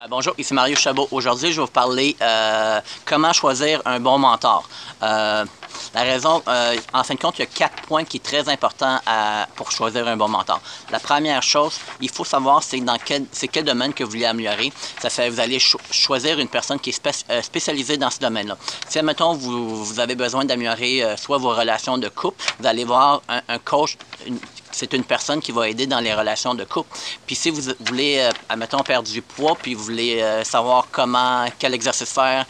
Bonjour, ici Mario Chabot. Aujourd'hui, je vais vous parler comment choisir un bon mentor. La raison, en fin de compte, il y a 4 points qui sont très importants pour choisir un bon mentor. La première chose, il faut savoir c'est quel domaine que vous voulez améliorer. Ça fait vous allez choisir une personne qui est spécialisée dans ce domaine-là. Si, admettons, vous avez besoin d'améliorer soit vos relations de couple, vous allez voir un coach, c'est une personne qui va aider dans les relations de couple. Puis si vous voulez, admettons, perdre du poids, puis vous voulez savoir quel exercice faire,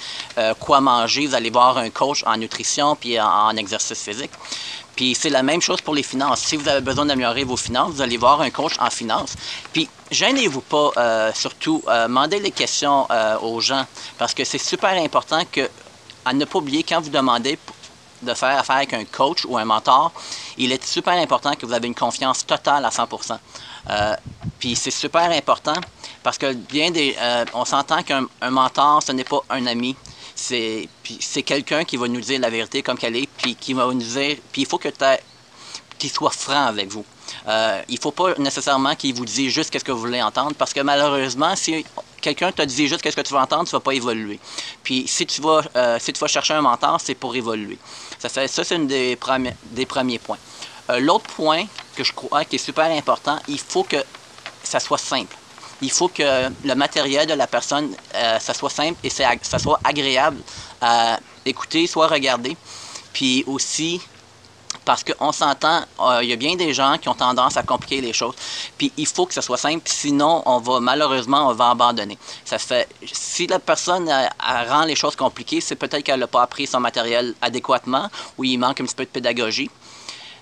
quoi manger, vous allez voir un coach en nutrition, puis en exercice physique. Puis c'est la même chose pour les finances. Si vous avez besoin d'améliorer vos finances, vous allez voir un coach en finances. Puis gênez-vous pas, surtout, demandez les questions aux gens, parce que c'est super important à ne pas oublier quand vous demandez de faire affaire avec un coach ou un mentor, il est super important que vous avez une confiance totale à 100%. Puis c'est super important parce que on s'entend qu'un mentor, ce n'est pas un ami. C'est quelqu'un qui va nous dire la vérité comme qu'elle est, puis qui va nous dire, puis il faut qu'il soit franc avec vous. Il ne faut pas nécessairement qu'il vous dise juste ce que vous voulez entendre, parce que malheureusement, si quelqu'un te dit juste ce que tu veux entendre, tu ne vas pas évoluer. Puis si tu vas chercher un mentor, c'est pour évoluer. Ça, c'est un des premiers points. L'autre point que je crois qui est super important, il faut que ça soit simple. Il faut que le matériel de la personne, ça soit simple et ça soit agréable à écouter, soit regarder. Puis aussi, parce qu'on s'entend, il y a bien des gens qui ont tendance à compliquer les choses. Puis il faut que ce soit simple, sinon malheureusement, on va abandonner. Ça fait, si la personne elle rend les choses compliquées, c'est peut-être qu'elle n'a pas appris son matériel adéquatement ou il manque un petit peu de pédagogie.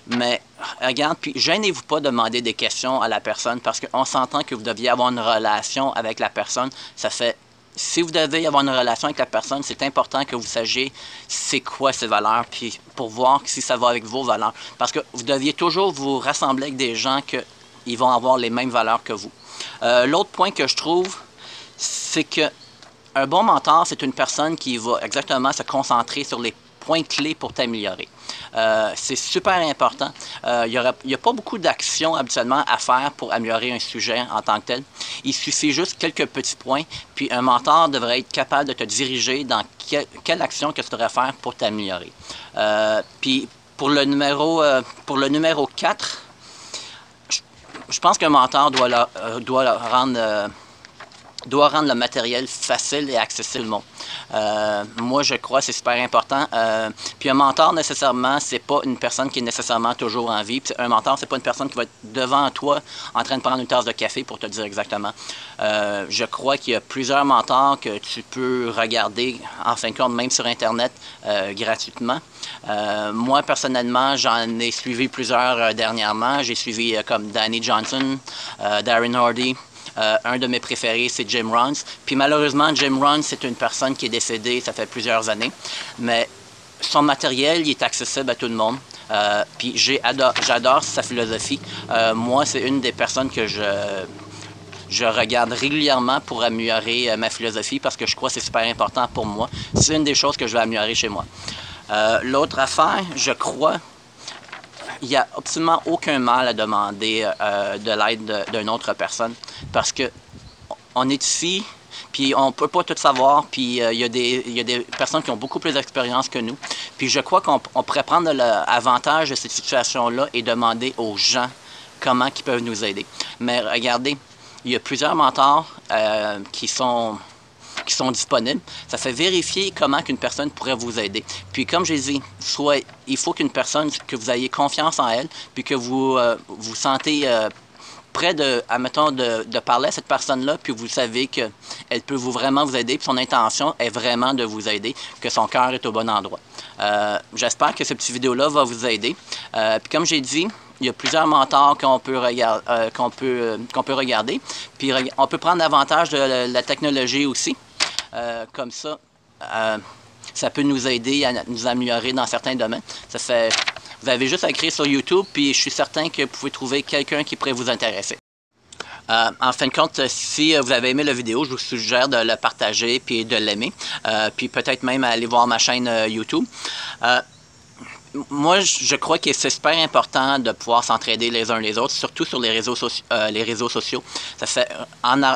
Mais regarde, puis gênez-vous pas de demander des questions à la personne parce qu'on s'entend que vous deviez avoir une relation avec la personne. Ça fait, si vous devez avoir une relation avec la personne, c'est important que vous sachiez c'est quoi ses valeurs, puis pour voir si ça va avec vos valeurs. Parce que vous deviez toujours vous rassembler avec des gens qui vont avoir les mêmes valeurs que vous. L'autre point que je trouve, c'est que un bon mentor, c'est une personne qui va exactement se concentrer sur les points clés pour t'améliorer. C'est super important. Il n'y a pas beaucoup d'actions habituellement à faire pour améliorer un sujet en tant que tel. Il suffit juste quelques petits points, puis un mentor devrait être capable de te diriger dans quelle action que tu devrais faire pour t'améliorer. Puis pour le numéro 4, je pense qu'un mentor doit rendre le matériel facile et accessible. Moi, je crois que c'est super important. Puis un mentor, nécessairement, c'est pas une personne qui est nécessairement toujours en vie. Puis un mentor, c'est pas une personne qui va être devant toi en train de prendre une tasse de café pour te dire exactement. Je crois qu'il y a plusieurs mentors que tu peux regarder, en fin de compte, même sur Internet, gratuitement. Moi, personnellement, j'en ai suivi plusieurs dernièrement. J'ai suivi comme Danny Johnson, Darren Hardy. Un de mes préférés, c'est Jim Rohn. Puis malheureusement, Jim Rohn, c'est une personne qui est décédée, ça fait plusieurs années. Mais son matériel, il est accessible à tout le monde. Puis j'adore sa philosophie. Moi, c'est une des personnes que je regarde régulièrement pour améliorer ma philosophie parce que je crois que c'est super important pour moi. C'est une des choses que je vais améliorer chez moi. L'autre affaire, je crois, il n'y a absolument aucun mal à demander de l'aide d'une autre personne parce que on est ici, puis on ne peut pas tout savoir, puis il y a des personnes qui ont beaucoup plus d'expérience que nous. Puis je crois qu'on pourrait prendre l'avantage de cette situation-là et demander aux gens comment ils peuvent nous aider. Mais regardez, il y a plusieurs mentors qui sont disponibles. Ça fait vérifier comment qu'une personne pourrait vous aider. Puis comme j'ai dit, il faut qu'une personne, que vous ayez confiance en elle, puis que vous vous sentez prêt de parler à cette personne-là, puis vous savez qu'elle peut vraiment vous aider, puis son intention est vraiment de vous aider, que son cœur est au bon endroit. J'espère que cette petite vidéo-là va vous aider. Puis comme j'ai dit, il y a plusieurs mentors qu'on peut regarder. Puis on peut prendre avantage de la technologie aussi. Comme ça, ça peut nous aider à nous améliorer dans certains domaines. Vous avez juste à écrire sur YouTube, puis je suis certain que vous pouvez trouver quelqu'un qui pourrait vous intéresser. En fin de compte, si vous avez aimé la vidéo, je vous suggère de le partager puis de l'aimer. Puis peut-être même aller voir ma chaîne YouTube. moi, je crois que c'est super important de pouvoir s'entraider les uns les autres, surtout sur les réseaux sociaux. Ça fait,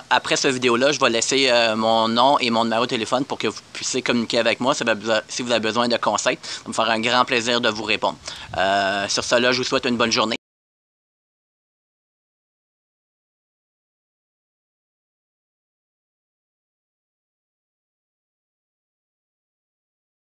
après cette vidéo-là, je vais laisser mon nom et mon numéro de téléphone pour que vous puissiez communiquer avec moi si vous avez besoin de conseils. Ça va me faire un grand plaisir de vous répondre. Sur cela, je vous souhaite une bonne journée.